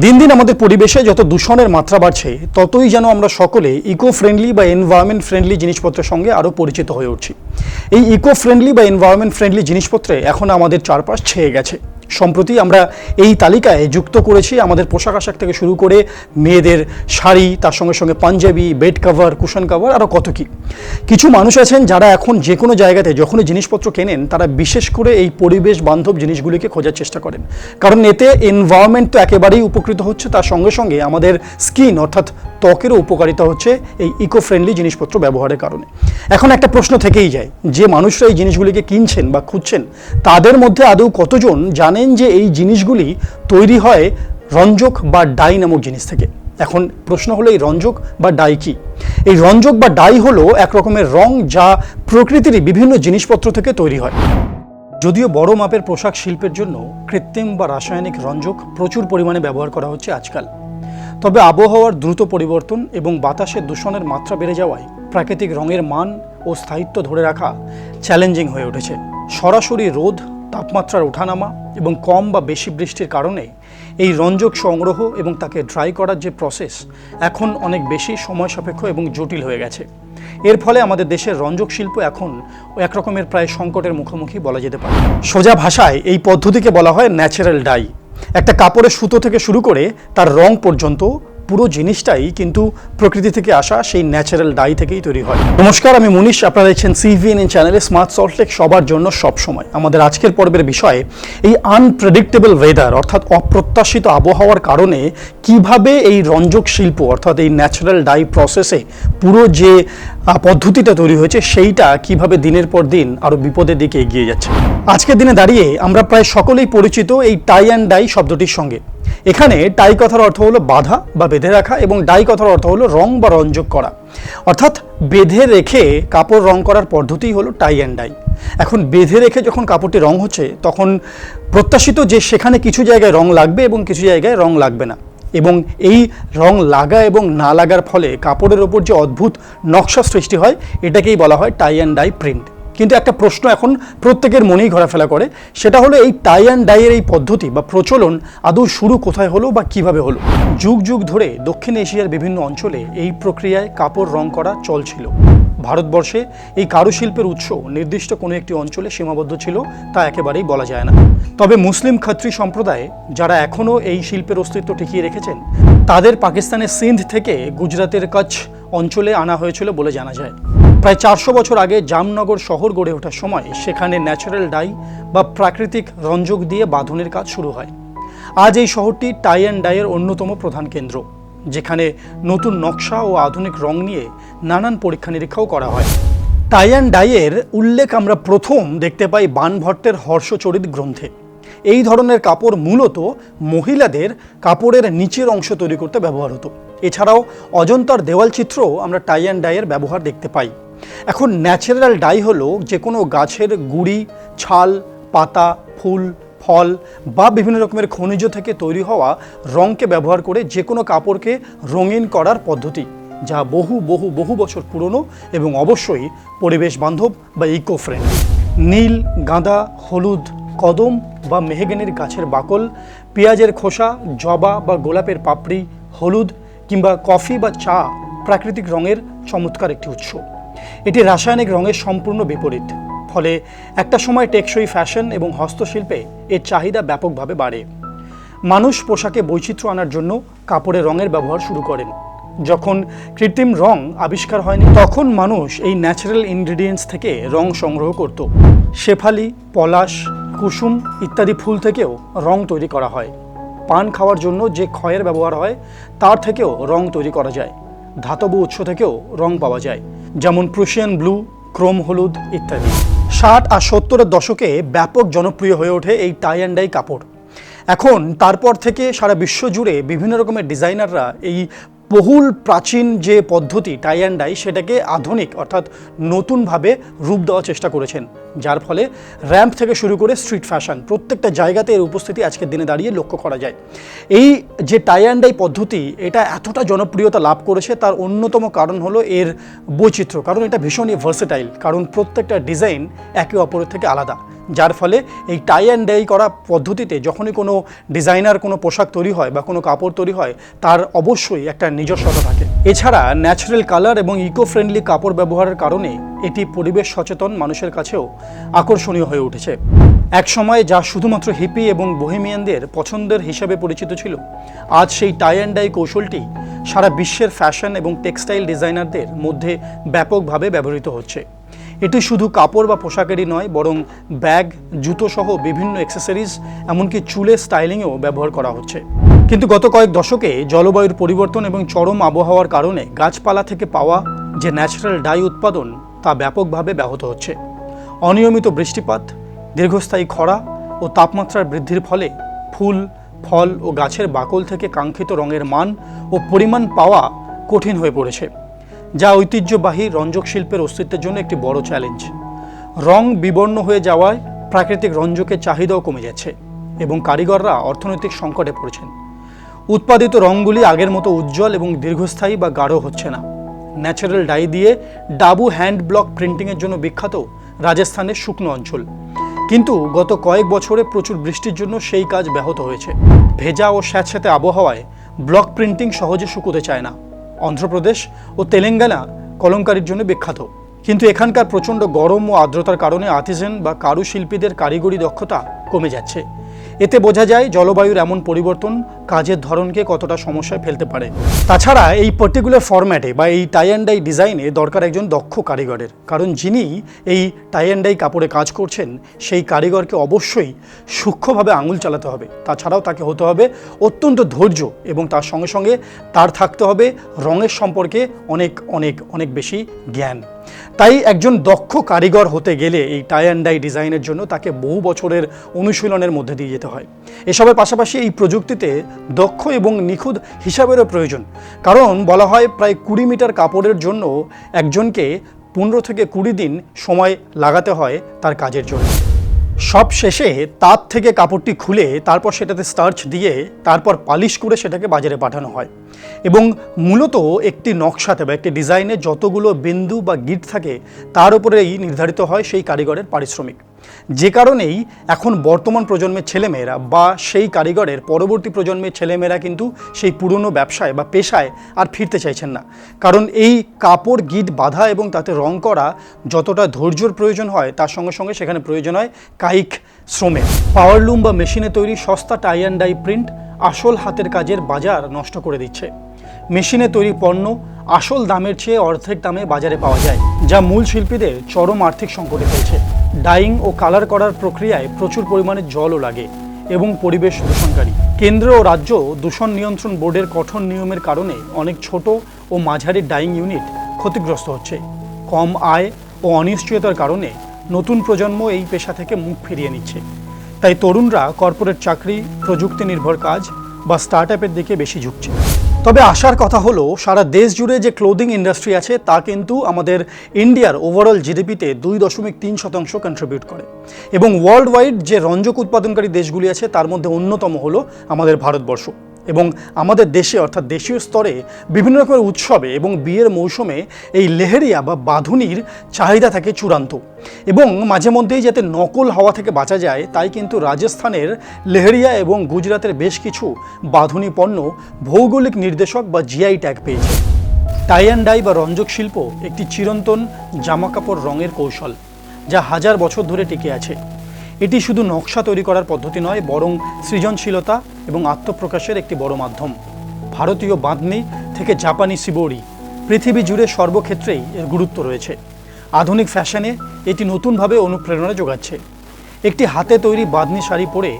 দিন দিন আমাদের পরিবেশে যত দূষণের মাত্রা বাড়ছে ততই যেন আমরা সকলে ইকো ফ্রেন্ডলি বা এনভায়রনমেন্ট ফ্রেন্ডলি জিনিসপত্রের সঙ্গে আরও পরিচিত হয়ে উঠছি। এই ইকো ফ্রেন্ডলি বা এনভায়রনমেন্ট ফ্রেন্ডলি জিনিসপত্রে এখন আমাদের চারপাশ ছেয়ে গেছে। সম্প্রতি আমরা এই তালিকায় যুক্ত করেছি আমাদের পোশাক আশাক থেকে শুরু করে মেয়েদের শাড়ি, তার সঙ্গে সঙ্গে panjabi, bed cover, cushion cover, আরও কত কী। কিছু মানুষ আছেন যারা এখন যে কোনো জায়গাতে যখনই জিনিসপত্র কেনেন তারা বিশেষ করে এই পরিবেশ বান্ধব জিনিসগুলিকে খোঁজার চেষ্টা করেন, কারণ এতে এনভায়রনমেন্ট তো একেবারেই উপকৃত হচ্ছে, তার সঙ্গে সঙ্গে আমাদের স্কিন অর্থাৎ ত্বকেরও উপকারিতা হচ্ছে এই ইকো ফ্রেন্ডলি জিনিসপত্র ব্যবহারের কারণে। এখন একটা প্রশ্ন থেকেই যায়, যে মানুষরা এই জিনিসগুলিকে কিনছেন বা খুঁজছেন তাদের মধ্যে আদৌ কতজন জানেন যে এই জিনিসগুলি তৈরি হয় রঞ্জক বা ডাই নামক জিনিস থেকে। এখন প্রশ্ন হলো এই রঞ্জক বা ডাই কি? এই রঞ্জক বা ডাই হলো এক রকমের রং যা প্রকৃতির বিভিন্ন জিনিসপত্র থেকে তৈরি হয়। যদিও বড় মাপের পোশাক শিল্পের জন্য কৃত্রিম বা রাসায়নিক রঞ্জক প্রচুর পরিমাণে ব্যবহার করা হচ্ছে আজকাল, তবে আবহাওয়ার দ্রুত পরিবর্তন এবং বাতাসের দূষণের মাত্রা বেড়ে যাওয়ায় প্রাকৃতিক রঙের মান ও স্থায়িত্ব ধরে রাখা চ্যালেঞ্জিং হয়ে উঠেছে। সরাসরি রোদ, তাপমাত্রার ওঠানামা এবং কম বা বেশি বৃষ্টির কারণে এই রঞ্জক সংগ্রহ এবং তাকে ড্রাই করার যে প্রসেস এখন অনেক বেশি সময় সাপেক্ষ এবং জটিল হয়ে গেছে। এর ফলে আমাদের দেশের রঞ্জক শিল্প এখন এক রকমের প্রায় সংকটের মুখোমুখি বলা যেতে পারে। সোজা ভাষায় এই পদ্ধতিকে বলা হয় ন্যাচারাল ডাই। একটা কাপড়ের সুতো থেকে শুরু করে তার রং পর্যন্ত পুরো জিনিসটাই কিন্তু প্রকৃতি থেকে আসা সেই ন্যাচারাল ডাই থেকেই তৈরি হয়। নমস্কার, আমি মুনিশ, আপনারা দেখছেন সিভিএনএন চ্যানেলে স্মার্ট সল্টলেক সবার জন্য সব সময়। আমাদের আজকের পর্বের বিষয় এই আনপ্রেডিক্টেবল ওয়েদার অর্থাৎ অপ্রত্যাশিত আবহাওয়ার কারণে কিভাবে এই রঞ্জক শিল্প অর্থাৎ এই ন্যাচারাল ডাই প্রসেসে পুরো যে পদ্ধতিটা তৈরি হয়েছে সেইটা কিভাবে দিনের পর দিন আরও বিপদের দিকে এগিয়ে যাচ্ছে। আজকের দিনে দাঁড়িয়ে আমরা প্রায় সকলেই পরিচিত এই টাই অ্যান্ড ডাই শব্দটির সঙ্গে। এখানে টাই কথার অর্থ হলো বাঁধা বা বেঁধে রাখা এবং ডাই কথার অর্থ হলো রং বা রঞ্জক করা, অর্থাৎ বেঁধে রেখে কাপড় রং করার পদ্ধতি হলো টাই অ্যান্ড ডাই। এখন বেঁধে রেখে যখন কাপড়টি রং হচ্ছে তখন প্রত্যাশিত যে সেখানে কিছু জায়গায় রং লাগবে এবং কিছু জায়গায় রং লাগবে না, এবং এই রং লাগা এবং না লাগার ফলে কাপড়ের ওপর যে অদ্ভুত নকশা সৃষ্টি হয় এটাকেই বলা হয় টাই অ্যান্ড ডাই প্রিন্ট। কিন্তু একটা প্রশ্ন এখন প্রত্যেকের মনেই ঘোরাফেরা করে, সেটা হলো এই টাই অ্যান্ড ডাইয়ের এই পদ্ধতি বা প্রচলন আদৌ শুরু কোথায় হলো বা কিভাবে হলো? যুগ যুগ ধরে দক্ষিণ এশিয়ার বিভিন্ন অঞ্চলে এই প্রক্রিয়ায় কাপড় রং করা চলছিল। ভারতবর্ষে এই কারুশিল্পের উৎস নির্দিষ্ট কোনো একটি অঞ্চলে সীমাবদ্ধ ছিল তা একেবারেই বলা যায় না। তবে মুসলিম খত্রি সম্প্রদায় যারা এখনও এই শিল্পের অস্তিত্ব টিকিয়ে রেখেছেন তাদের পাকিস্তানের সিন্ধ থেকে গুজরাতের কচ্ছ অঞ্চলে আনা হয়েছিল বলে জানা যায়। প্রায় 400 বছর আগে জামনগর শহর গড়ে ওঠার সময় সেখানে ন্যাচারাল ডাই বা প্রাকৃতিক রঞ্জক দিয়ে বাঁধনের কাজ শুরু হয়। আজ এই শহরটি টাই অ্যান্ড ডাইয়ের অন্যতম প্রধান কেন্দ্র, যেখানে নতুন নকশা ও আধুনিক রং নিয়ে নানান পরীক্ষা নিরীক্ষাও করা হয়। টাই অ্যান্ড ডাইয়ের উল্লেখ আমরা প্রথম দেখতে পাই বাণভট্টের হর্ষচরিত গ্রন্থে। এই ধরনের কাপড় মূলত মহিলাদের কাপড়ের নিচের অংশ তৈরি করতে ব্যবহার হতো। এছাড়াও অজন্তার দেওয়াল চিত্রও আমরা টাই অ্যান্ড ডাইয়ের ব্যবহার দেখতে পাই। এখন ন্যাচারাল ডাই হলো যে কোনো গাছের গুঁড়ি, ছাল, পাতা, ফুল, ফল বা বিভিন্ন রকমের খনিজ থেকে তৈরি হওয়া রঙকে ব্যবহার করে যে কোনো কাপড়কে রঙিন করার পদ্ধতি, যা বহু বহু বহু বছর পুরনো এবং অবশ্যই পরিবেশ বান্ধব বা ইকো ফ্রেন্ডলি। নীল, গাঁদা, হলুদ, কদম বা মেহগনির গাছের বাকল, পেঁয়াজের খোসা, জবা বা গোলাপের পাপড়ি, হলুদ কিংবা কফি বা চা প্রাকৃতিক রঙের চমৎকার একটি উৎস। এটি রাসায়নিক রঙের সম্পূর্ণ বিপরীত, ফলে একটা সময় টেকসই ফ্যাশন এবং হস্তশিল্পে এর চাহিদা ব্যাপকভাবে বাড়ে। মানুষ পোশাকে বৈচিত্র্য আনার জন্য কাপড়ের রঙের ব্যবহার শুরু করেন। যখন কৃত্রিম রং আবিষ্কার হয়নি তখন মানুষ এই ন্যাচারাল ইনগ্রিডিয়েন্টস থেকে রং সংগ্রহ করত। শেফালি, পলাশ, কুসুম ইত্যাদি ফুল থেকেও রং তৈরি করা হয়। পান খাওয়ার জন্য যে খয়ের ব্যবহার হয় তার থেকেও রং তৈরি করা যায়। ধাতব উৎস থেকেও রং পাওয়া যায়, যেমন প্রুশিয়ান ব্লু, ক্রোম হলুদ ইত্যাদি। 60 আর 70-এর দশকে ব্যাপক জনপ্রিয় হয়ে ওঠে এই টাই অ্যান্ড ডাই কাপড়। এখন তারপর থেকে সারা বিশ্ব জুড়ে বিভিন্ন রকমের ডিজাইনাররা এই বহুল প্রাচীন যে পদ্ধতি টাই অ্যান্ড ডাই সেটাকে আধুনিক অর্থাৎ নতুনভাবে রূপ দেওয়ার চেষ্টা করেছেন। যার ফলে র্যাম্প থেকে শুরু করে স্ট্রিট ফ্যাশন প্রত্যেকটা জায়গাতে এর উপস্থিতি আজকের দিনে দাঁড়িয়ে লক্ষ্য করা যায়। এই যে টাই অ্যান্ড ডাই পদ্ধতি, এটা এতটা জনপ্রিয়তা লাভ করেছে তার অন্যতম কারণ হলো এর বৈচিত্র্য, কারণ এটা ভীষণই ভার্সেটাইল, কারণ প্রত্যেকটা ডিজাইন একে অপরের থেকে আলাদা, যার ফলে এই টাই অ্যান্ড ডাই করা পদ্ধতিতে যখনই কোনো ডিজাইনার কোনো পোশাক তৈরি হয় বা কোনো কাপড় তৈরি হয় তার অবশ্যই একটা নিজস্বতা থাকে। এছাড়া ন্যাচারাল কালার এবং ইকো ফ্রেন্ডলি কাপড় ব্যবহারের কারণে এটি পরিবেশ সচেতন মানুষের কাছেও আকর্ষণীয় হয়ে উঠেছে। এক সময় যা শুধুমাত্র হিপি এবং বোহেমিয়ানদের পছন্দের হিসাবে পরিচিত ছিল, আজ সেই টাই অ্যান্ড ডাই কৌশলটি সারা বিশ্বের ফ্যাশন এবং টেক্সটাইল ডিজাইনারদের মধ্যে ব্যাপকভাবে ব্যবহৃত হচ্ছে। এটি শুধু কাপড় বা পোশাকেরই নয়, বরং ব্যাগ, জুতো সহ বিভিন্ন অ্যাক্সেসরিজ, এমনকি চুলের স্টাইলিংয়েও ব্যবহার করা হচ্ছে। কিন্তু গত কয়েক দশকে জলবায়ুর পরিবর্তন এবং চরম আবহাওয়ার কারণে গাছপালা থেকে পাওয়া যে ন্যাচারাল ডাই উৎপাদন তা ব্যাপকভাবে ব্যাহত হচ্ছে। অনিয়মিত বৃষ্টিপাত, দীর্ঘস্থায়ী খরা ও তাপমাত্রার বৃদ্ধির ফলে ফুল, ফল ও গাছের বাকল থেকে কাঙ্ক্ষিত রঙের মান ও পরিমাণ পাওয়া কঠিন হয়ে পড়েছে, যা ঐতিহ্যবাহী রঞ্জক শিল্পের অস্তিত্বের জন্য একটি বড় চ্যালেঞ্জ। রং বিবর্ণ হয়ে যাওয়ায় প্রাকৃতিক রঞ্জকের চাহিদাও কমে যাচ্ছে এবং কারিগররা অর্থনৈতিক সংকটে পড়েছেন। উৎপাদিত রঙগুলি আগের মতো উজ্জ্বল এবং দীর্ঘস্থায়ী বা গাঢ় হচ্ছে না। ন্যাচারাল ডাই দিয়ে ডাবু হ্যান্ড ব্লক প্রিন্টিংয়ের জন্য বিখ্যাত রাজস্থানের শুকনো অঞ্চল, কিন্তু গত কয়েক বছরে প্রচুর বৃষ্টির জন্য সেই কাজ ব্যাহত হয়েছে। ভেজা ও স্যাঁতস্যাঁতে আবহাওয়ায় ব্লক প্রিন্টিং সহজে শুকোতে চায় না। অন্ধ্রপ্রদেশ ও তেলেঙ্গানা কলমকারির জন্য বিখ্যাত, কিন্তু এখানকার প্রচণ্ড গরম ও আর্দ্রতার কারণে আর্টিজান বা কারুশিল্পীদের কারিগরি দক্ষতা কমে যাচ্ছে। এতে বোঝা যায় জলবায়ুর এমন পরিবর্তন কাজের ধরনকে কতটা সমস্যায় ফেলতে পারে। তাছাড়া এই পার্টিকুলার ফরম্যাটে বা এই টাই অ্যান্ড ডাই ডিজাইনে দরকার একজন দক্ষ কারিগরের, কারণ যিনি এই টাই অ্যান্ড ডাই কাপড়ে কাজ করছেন সেই কারিগরকে অবশ্যই সূক্ষ্মভাবে আঙুল চালাতে হবে। তাছাড়াও তাকে হতে হবে অত্যন্ত ধৈর্য এবং তার সঙ্গে সঙ্গে তার থাকতে হবে রঙের সম্পর্কে অনেক অনেক অনেক বেশি জ্ঞান। তাই একজন দক্ষ কারিগর হতে গেলে এই টাই অ্যান্ড ডাই ডিজাইনের জন্য তাকে বহু বছরের অনুশীলনের মধ্যে দিয়ে যেতে হয়। এসবের পাশাপাশি এই প্রযুক্তিতে দক্ষ এবং নিখুঁত হিসাবেরও প্রয়োজন, কারণ বলা হয় প্রায় 20 মিটার কাপড়ের জন্য একজনকে 15 থেকে 20 দিন সময় লাগাতে হয় তার কাজের জন্য। সব শেষে তাঁত থেকে কাপড়টি খুলে তারপর সেটাতে স্টার্চ দিয়ে তারপর পালিশ করে সেটাকে বাজারে পাঠানো হয় এবং মূলত একটি নকশাতে বা একটি ডিজাইনে যতগুলো বিন্দু বা গিট থাকে তার উপরেই নির্ধারিত হয় সেই কারিগরের পারিশ্রমিক। যে কারণেই এখন বর্তমান প্রজন্মের ছেলেমেয়েরা বা সেই কারিগরের পরবর্তী প্রজন্মের ছেলেমেয়েরা কিন্তু সেই পুরনো ব্যবসায় বা পেশায় আর ফিরতে চাইছেন না, কারণ এই কাপড় গিট বাঁধা এবং তাতে রং করা যতটা ধৈর্যর প্রয়োজন হয় তার সঙ্গে সঙ্গে সেখানে প্রয়োজন হয় কায়িক শ্রমের। পাওয়ারলুম বা মেশিনে তৈরি সস্তা টাই অ্যান্ড ডাই প্রিন্ট আসল হাতের কাজের বাজার নষ্ট করে দিচ্ছে। মেশিনে তৈরি পণ্য আসল দামের চেয়ে অর্ধেক দামে বাজারে পাওয়া যায়, যা মূল শিল্পীদের চরম আর্থিক সংকটে ফেলছে। ডাইং ও কালার করার প্রক্রিয়ায় প্রচুর পরিমাণে জলও লাগে এবং পরিবেশ দূষণকারী। কেন্দ্র ও রাজ্য দূষণ নিয়ন্ত্রণ বোর্ডের কঠোর নিয়মের কারণে অনেক ছোট ও মাঝারি ডাইং ইউনিট ক্ষতিগ্রস্ত হচ্ছে। কম আয় ও অনিশ্চয়তার কারণে নতুন প্রজন্ম এই পেশা থেকে মুখ ফিরিয়ে নিচ্ছে। তাই তরুণরা কর্পোরেট চাকরি, প্রযুক্তি নির্ভর কাজ বা স্টার্টআপের দিকে বেশি ঝুঁকছে। তবে আশার কথা হলো সারা দেশ জুড়ে যে ক্লোদিং ইন্ডাস্ট্রি আছে তা কিন্তু আমাদের ইন্ডিয়ার ওভারঅল জিডিপিতে 2.3% কন্ট্রিবিউট করে এবং ওয়ার্ল্ড ওয়াইড যে রঞ্জক উৎপাদনকারী দেশগুলি আছে তার মধ্যে অন্যতম হলো আমাদের ভারতবর্ষ। এবং আমাদের দেশে অর্থাৎ দেশীয় স্তরে বিভিন্ন রকমের উৎসবে এবং বিয়ের মৌসুমে এই লেহেরিয়া বা বাঁধুনির চাহিদা থাকে চূড়ান্ত, এবং মাঝে মধ্যেই যাতে নকল হওয়া থেকে বাঁচা যায় তাই কিন্তু রাজস্থানের লেহেরিয়া এবং গুজরাতের বেশ কিছু বাঁধুনি পণ্য ভৌগোলিক নির্দেশক বা জিআই ট্যাগ পেয়েছে। টাই অ্যান্ড ডাই বা রঞ্জক শিল্প একটি চিরন্তন জামাকাপড় রঙের কৌশল যা হাজার বছর ধরে টিকে আছে। এটি শুধু নকশা তৈরি করার পদ্ধতি নয়, বরং সৃজনশীলতা এবং আত্মপ্রকাশের একটি বড় মাধ্যম। ভারতীয় বাঁধনি থেকে জাপানি শিবোরি, পৃথিবী জুড়ে সর্বক্ষেত্রেই এর গুরুত্ব রয়েছে। আধুনিক ফ্যাশনে এটি নতুনভাবে অনুপ্রেরণা যোগাচ্ছে। একটি হাতে তৈরি বাঁধনি শাড়ি পরে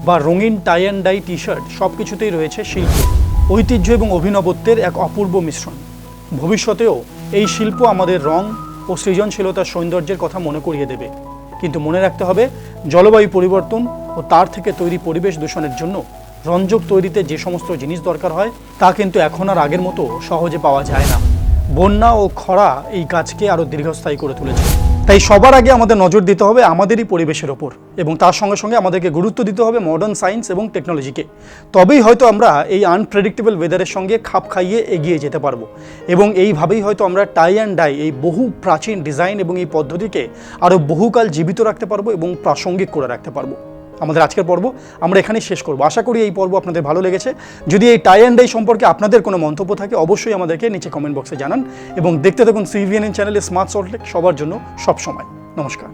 বা রঙিন tie and dye T shirt, সব কিছুতেই রয়েছে শিল্প, ঐতিহ্য এবং অভিনবত্বের এক অপূর্ব মিশ্রণ। ভবিষ্যতেও এই শিল্প আমাদের রং ও সৃজনশীলতার সৌন্দর্যের কথা মনে করিয়ে দেবে, কিন্তু মনে রাখতে হবে জলবায়ু পরিবর্তন ও তার থেকে তৈরি পরিবেশ দূষণের জন্য রঞ্জক তৈরিতে যে সমস্ত জিনিস দরকার হয় তা কিন্তু এখন আর আগের মতো সহজে পাওয়া যায় না। বন্যা ও খরা এই কাজকে আরও দীর্ঘস্থায়ী করে তুলেছে। তাই সবার আগে আমাদের নজর দিতে হবে আমাদেরই পরিবেশের ওপর, এবং তার সঙ্গে সঙ্গে আমাদেরকে গুরুত্ব দিতে হবে মডার্ন সায়েন্স এবং টেকনোলজিকে। তবেই হয়তো আমরা এই আনপ্রেডিক্টেবল ওয়েদারের সঙ্গে খাপ খাইয়ে এগিয়ে যেতে পারবো, এবং এইভাবেই হয়তো আমরা টাই অ্যান্ড ডাই এই বহু প্রাচীন ডিজাইন এবং এই পদ্ধতিকে আরও বহুকাল জীবিত রাখতে পারবো এবং প্রাসঙ্গিক করে রাখতে পারবো। আমাদের আজকের পর্ব আমরা এখানেই শেষ করব। আশা করি এই পর্ব আপনাদের ভালো লেগেছে। যদি এই টাই অ্যান্ড ডাই সম্পর্কে আপনাদের কোনো মন্তব্য থাকে অবশ্যই আমাদেরকে নিচে কমেন্ট বক্সে জানান, এবং দেখতে থাকুন সিভিএনএন চ্যানেলে স্মার্ট সল্টলেক, সবার জন্য সব সময়। নমস্কার।